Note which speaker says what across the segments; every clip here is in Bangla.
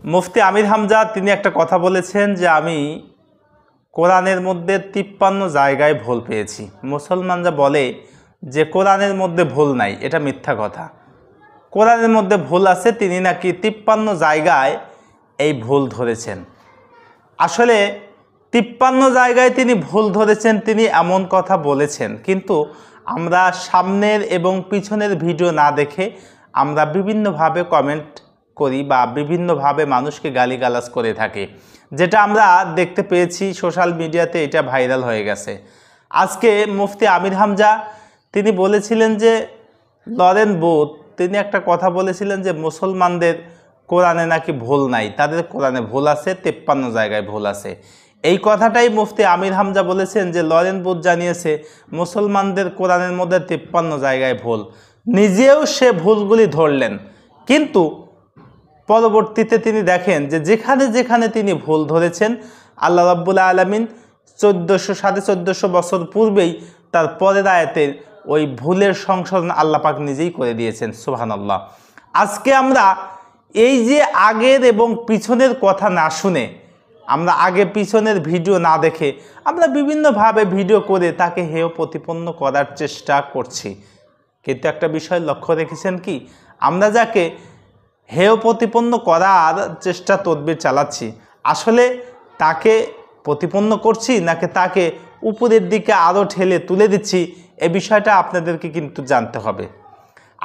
Speaker 1: মুফতি আমির হামজা তিনি একটা কথা বলেছেন যে আমি কোরআনের মধ্যে 53 জায়গায় ভুল পেয়েছি। মুসলমানরা বলে যে কোরআনের মধ্যে ভুল নাই, এটা মিথ্যা কথা। কোরআনের মধ্যে ভুল আছে, তিনি নাকি 53 জায়গায় এই ভুল ধরেছেন। আসলে 53 জায়গায় তিনি ভুল ধরেছেন, তিনি এমন কথা বলেছেন, কিন্তু আমরা সামনের এবং পিছনের ভিডিও না দেখে আমরা বিভিন্নভাবে কমেন্ট করি বা বিভিন্নভাবে মানুষকে গালিগালাজ করে থাকি, যেটা আমরা দেখতে পেয়েছি সোশ্যাল মিডিয়াতে, এটা ভাইরাল হয়ে গেছে। আজকে মুফতি আমির হামজা তিনি বলেছিলেন যে লরেন বুথ তিনি একটা কথা বলেছিলেন যে মুসলমানদের কোরআনে নাকি ভুল নাই, তাদের কোরআনে ভুল আছে, 53 জায়গায় ভুল আছে। এই কথাটাই মুফতি আমির হামজা বলেছেন যে লরেন বুথ জানিয়েছে মুসলমানদের কোরআনের মধ্যে 53 জায়গায় ভুল। নিজেও সে ভুলগুলি ধরলেন, কিন্তু পরবর্তীতে তিনি দেখেন যে যেখানে যেখানে তিনি ভুল ধরেছেন আল্লাহ রাব্বুল আলামিন 1400-1450 বছর পূর্বেই তার পরের আয়াতের ওই ভুলের সংশোধন আল্লাহ পাক নিজেই করে দিয়েছেন। সুবহানাল্লাহ। আজকে আমরা এই যে আগের এবং পিছনের কথা না শুনে, আমরা আগে পিছনের ভিডিও না দেখে আমরা বিভিন্নভাবে ভিডিও করে তাকে হেয় প্রতিপন্ন করার চেষ্টা করছি, কিন্তু একটা বিষয় লক্ষ্য রেখেছেন কি, আমরা যাকে হেয় প্রতিপন্ন করার চেষ্টা তদবির চালাচ্ছি, আসলে তাকে প্রতিপন্ন করছি নাকি তাকে উপরের দিকে আরও ঠেলে তুলে দিচ্ছি, এই বিষয়টা আপনাদেরকে কিন্তু জানতে হবে।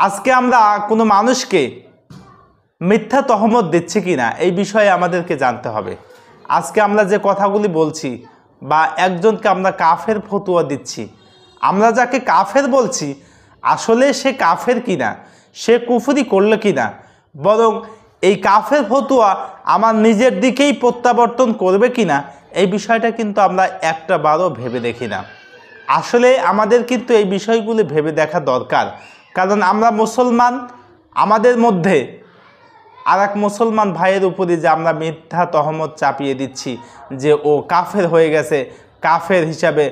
Speaker 1: আজকে আমরা কোনো মানুষকে মিথ্যা তহমত দিচ্ছি কিনা এই বিষয়ে আমাদেরকে জানতে হবে। আজকে আমরা যে কথাগুলি বলছি বা একজনকে আমরা কাফের ফতুয়া দিচ্ছি, আমরা যাকে কাফের বলছি আসলে সে কাফের কিনা, সে কুফরি করলো কিনা, বরং এই কাফের ফতুয়া আমার নিজের দিকেই প্রত্যাবর্তন করবে কিনা, এই বিষয়টা কিন্তু আমরা একটা বারও ভেবে দেখি না। আসলে আমাদের কিন্তু এই বিষয়গুলি ভেবে দেখা দরকার, কারণ আমরা মুসলমান, আমাদের মধ্যে আর এক মুসলমান ভাইয়ের উপরে যে আমরা মিথ্যা তহমত চাপিয়ে দিচ্ছি যে ও কাফের হয়ে গেছে, কাফের হিসাবে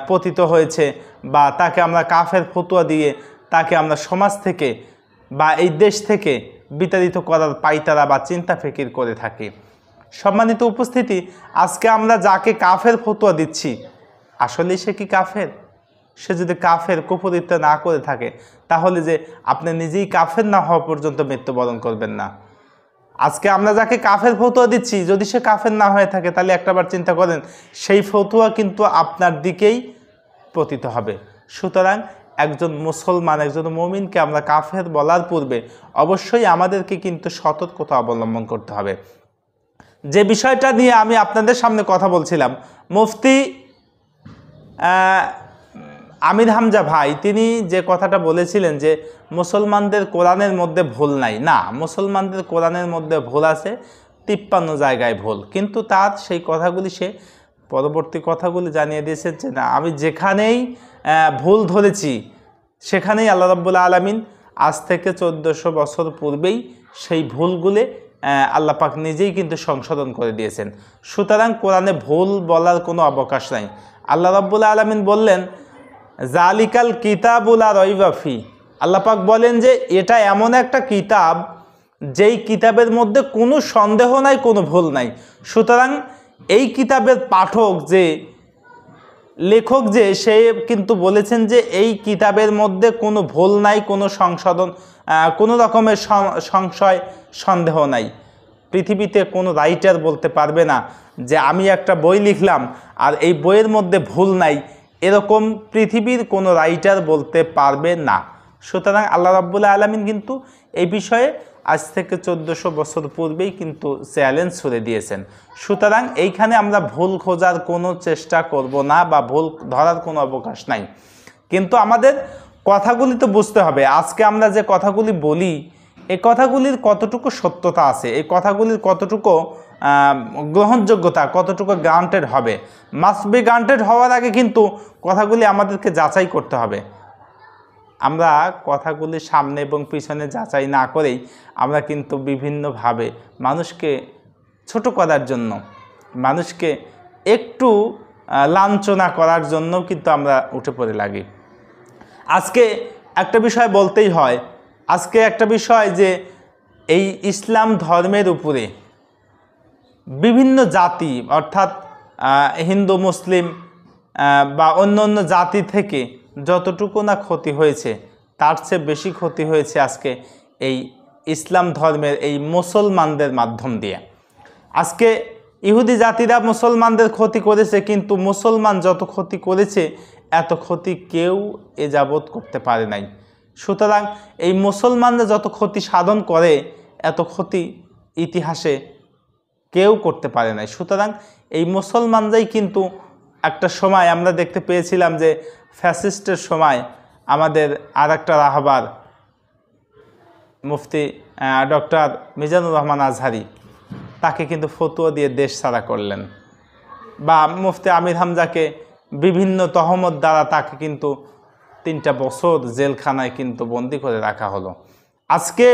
Speaker 1: পতিত হয়েছে, বা তাকে আমরা কাফের ফতুয়া দিয়ে তাকে আমরা সমাজ থেকে বা এই দেশ থেকে বিতাড়িত করার পাইতারা বা চিন্তা ফিকির করে থাকি। সম্মানিত উপস্থিতি, আজকে আমরা যাকে কাফের ফতুয়া দিচ্ছি আসলে সে কি কাফের? সে যদি কাফের কুফরিত্ব না করে থাকে তাহলে যে আপনি নিজেই কাফের না হওয়া পর্যন্ত মৃত্যুবরণ করবেন না। আজকে আমরা যাকে কাফের ফতুয়া দিচ্ছি যদি সে কাফের না হয়ে থাকে তাহলে একটাবার চিন্তা করেন সেই ফতুয়া কিন্তু আপনার দিকেই পতিত হবে। সুতরাং একজন মুসলমান, একজন মুমিনকে আমরা কাফের বলার পূর্বে অবশ্যই আমাদেরকে কিন্তু সতর্কতা অবলম্বন করতে হবে। যে বিষয়টা নিয়ে আমি আপনাদের সামনে কথা বলছিলাম, মুফতি আমির হামজা ভাই তিনি যে কথাটা বলেছিলেন যে মুসলমানদের কোরআনের মধ্যে ভুল নাই, না, মুসলমানদের কোরআনের মধ্যে ভুল আছে, 53 জায়গায় ভুল, কিন্তু তার সেই কথাগুলি সে পরবর্তী কথাগুলি জানিয়ে দিয়েছেন যে না, আমি যেখানেই ভুল ধরেছি সেখানেই আল্লাহ রাব্বুল আলামিন আজ থেকে 1400 বছর পূর্বেই সেই ভুলগুলি আল্লাহ পাক নিজেই কিন্তু সংশোধন করে দিয়েছেন। সুতরাং কোরআনে ভুল বলার কোনো অবকাশ নাই। আল্লাহ রাব্বুল আলামিন বললেন জালিকাল কিতাবুল লা রাইবা ফি, আল্লাহ পাক বলেন যে এটা এমন একটা কিতাব যেই কিতাবের মধ্যে কোনো সন্দেহ নাই, কোনো ভুল নাই। সুতরাং এই কিতাবের পাঠক যে লেখক যে সে কিন্তু বলেছেন যে এই কিতাবের মধ্যে কোনো ভুল নাই, কোনো সংশোধন, কোনো রকমের সংশয় সন্দেহ নাই। পৃথিবীতে কোনো রাইটার বলতে পারবে না যে আমি একটা বই লিখলাম আর এই বইয়ের মধ্যে ভুল নাই, এরকম পৃথিবীর কোনো রাইটার বলতে পারবে না। সুতরাং আল্লাহ রাব্বুল আলামিন কিন্তু এই বিষয়ে আজ থেকে 1400 বছর পূর্বেই কিন্তু চ্যালেঞ্জ ছুড়ে দিয়েছেন। সুতরাং এইখানে আমরা ভুল খোঁজার কোনো চেষ্টা করব না বা ভুল ধরার কোনো অবকাশ নাই, কিন্তু আমাদের কথাগুলি তো বুঝতে হবে। আজকে আমরা যে কথাগুলি বলি এই কথাগুলির কতটুকু সত্যতা আছে, এই কথাগুলির কতটুকু গ্রহণযোগ্যতা, কতটুকু গ্রান্টেড হবে, মাস্ট বি গ্রান্টেড হওয়ার আগে কিন্তু কথাগুলি আমাদেরকে যাচাই করতে হবে। আমরা কথাগুলি সামনে এবং পিছনে যাচাই না করেই আমরা কিন্তু বিভিন্নভাবে মানুষকে ছোট করার জন্য, মানুষকে একটু লাঞ্ছনা করার জন্য কিন্তু আমরা উঠে পড়ে লাগি। আজকে একটা বিষয় বলতেই হয়, আজকে একটা বিষয় যে এই ইসলাম ধর্মের উপরে বিভিন্ন জাতি অর্থাৎ হিন্দু মুসলিম বা অন্য অন্য জাতি থেকে যতটুকু না ক্ষতি হয়েছে তার চেয়ে বেশি ক্ষতি হয়েছে আজকে এই ইসলাম ধর্মের এই মুসলমানদের মাধ্যম দিয়ে। আজকে ইহুদি জাতিরা মুসলমানদের ক্ষতি করেছে, কিন্তু মুসলমান যত ক্ষতি করেছে এত ক্ষতি কেউ এ যাবৎ করতে পারে নাই। সুতরাং এই মুসলমানরা যত ক্ষতি সাধন করে এত ক্ষতি ইতিহাসে কেউ করতে পারে নাই। সুতরাং এই মুসলমানরাই কিন্তু একটা সময় আমরা দেখতে পেয়েছিলাম যে ফ্যাসিস্টের সময় আমাদের আর একটা রাহবার মুফতি ডক্টর মিজানুর রহমান আজহারি তাকে কিন্তু ফতোয়া দিয়ে দেশ ছাড়া করলেন, বা মুফতি আমির হামজাকে বিভিন্ন তহমত দ্বারা তাকে কিন্তু 3টা বছর জেলখানায় কিন্তু বন্দি করে রাখা হলো। আজকে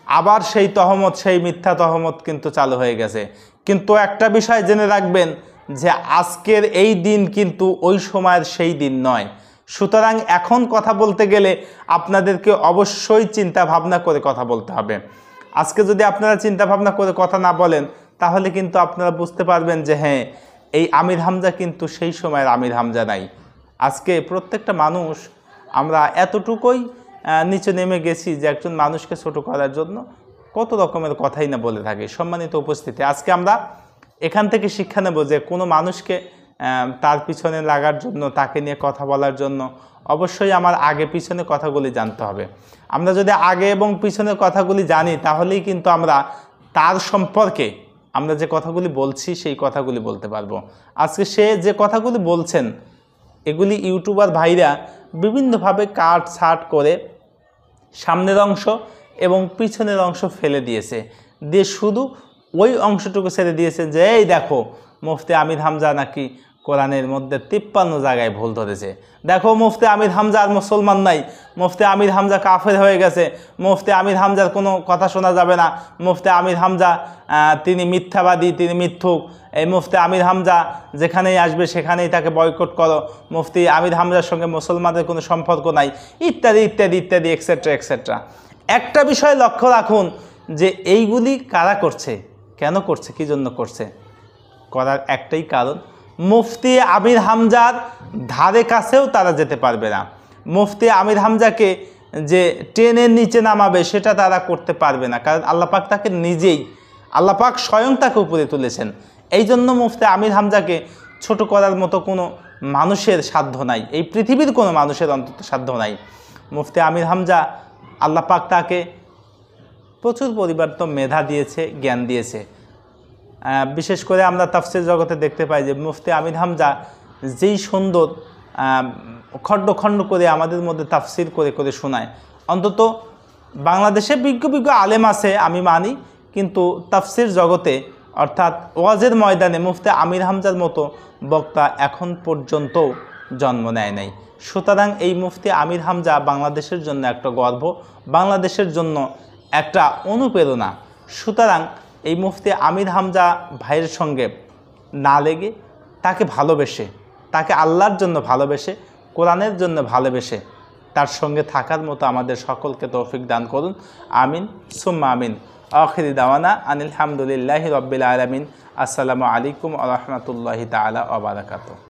Speaker 1: আবার সেই তহমত, সেই মিথ্যা তহমত কিন্তু চালু হয়ে গেছে। কিন্তু একটা বিষয় জেনে রাখবেন যে আজকের এই দিন কিন্তু ওই সময়ের সেই দিন নয়। সুতরাং এখন কথা বলতে গেলে আপনাদেরকে অবশ্যই চিন্তা ভাবনা করে কথা বলতে হবে। আজকে যদি আপনারা চিন্তা ভাবনা করে কথা না বলেন তাহলে কিন্তু আপনারা বুঝতে পারবেন যে হ্যাঁ, এই আমির হামজা কিন্তু সেই সময়ের আমির হামজা নাই। আজকে প্রত্যেকটা মানুষ আমরা এতটুকুই নিচে নেমে গেছি যে একজন মানুষকে ছোট করার জন্য কত রকমের কথাই না বলে থাকে। সম্মানিত উপস্থিতি, আজকে আমরা এখান থেকে শিক্ষা নেব যে কোনো মানুষকে তার পিছনে লাগার জন্য, তাকে নিয়ে কথা বলার জন্য অবশ্যই আমার আগে পিছনে কথাগুলি জানতে হবে। আমরা যদি আগে এবং পিছনের কথাগুলি জানি তাহলেই কিন্তু আমরা তার সম্পর্কে আমরা যে কথাগুলি বলছি সেই কথাগুলি বলতে পারবো। আজকে সে যে কথাগুলি বলছেন এগুলি ইউটিউবার ভাইরা বিভিন্নভাবে কাট ছাট করে সামনের অংশ এবং পিছনের অংশ ফেলে দিয়েছে, দিয়ে শুধু ওই অংশটুকু ছেড়ে দিয়েছে যে এই দেখো মুফতি আমির হামজা নাকি কোরআনের মধ্যে 53 জায়গায় ভুল ধরেছে, দেখো মুফতি আমির হামজা আর মুসলমান নাই, মুফতি আমির হামজা কাফের হয়ে গেছে, মুফতি আমির হামজার কোনো কথা শোনা যাবে না, মুফতি আমির হামজা তিনি মিথ্যাবাদী, তিনি মিথ্যুক, এই মুফতি আমির হামজা যেখানেই আসবে সেখানেই তাকে বয়কট করো, মুফতি আমির হামজার সঙ্গে মুসলমানদের কোনো সম্পর্ক নাই, ইত্যাদি ইত্যাদি ইত্যাদি এক্সেট্রা এক্সেট্রা। একটা বিষয় লক্ষ্য রাখুন যে এইগুলি কারা করছে, কেন করছে, কী জন্য করছে? করার একটাই কারণ, মুফতি আমির হামজার ধারে কাছেও তারা যেতে পারবে না। মুফতি আমির হামজাকে যে ট্রেনের নিচে নামাবে সেটা তারা করতে পারবে না, কারণ আল্লাপাক তাকে নিজেই, আল্লাপাক স্বয়ং তাকে উপরে তুলেছেন। এই জন্য মুফতি আমির হামজাকে ছোট করার মতো কোনো মানুষের সাধ্য নাই, এই পৃথিবীর কোনো মানুষের অন্তত সাধ্য নাই। মুফতি আমির হামজা আল্লাপাক তাকে প্রচুর পরিবর্তন মেধা দিয়েছে, জ্ঞান দিয়েছে। বিশেষ করে আমরা তাফসির জগতে দেখতে পাই যে মুফতি আমির হামজা যেই সুন্দর খণ্ড খণ্ড করে আমাদের মধ্যে তাফসির করে করে শোনায়। অন্তত বাংলাদেশে বিজ্ঞ বিজ্ঞ আলেম আছে আমি মানি, কিন্তু তাফসির জগতে অর্থাৎ ওয়াজের ময়দানে মুফতি আমির হামজার মতো বক্তা এখন পর্যন্ত জন্ম নেয় নাই। সুতরাং এই মুফতি আমির হামজা বাংলাদেশের জন্য একটা গর্ব, বাংলাদেশের জন্য একটা অনুপ্রেরণা। সুতরাং এই মুফতি আমির হামজা ভাইয়ের সঙ্গে না লেগে তাকে ভালোবেসে, তাকে আল্লাহর জন্য ভালোবেসে, কোরআনের জন্য ভালোবেসে তার সঙ্গে থাকার মতো আমাদের সকলকে তৌফিক দান করুন। আমিন সুম্মা আমিন। আখিরি দাওয়ানা আনিল হামদুলিল্লাহি রাব্বিল আলামিন। আসসালামু আলাইকুম ওয়া রাহমাতুল্লাহি তাআলা ওয়া বারাকাতুহু।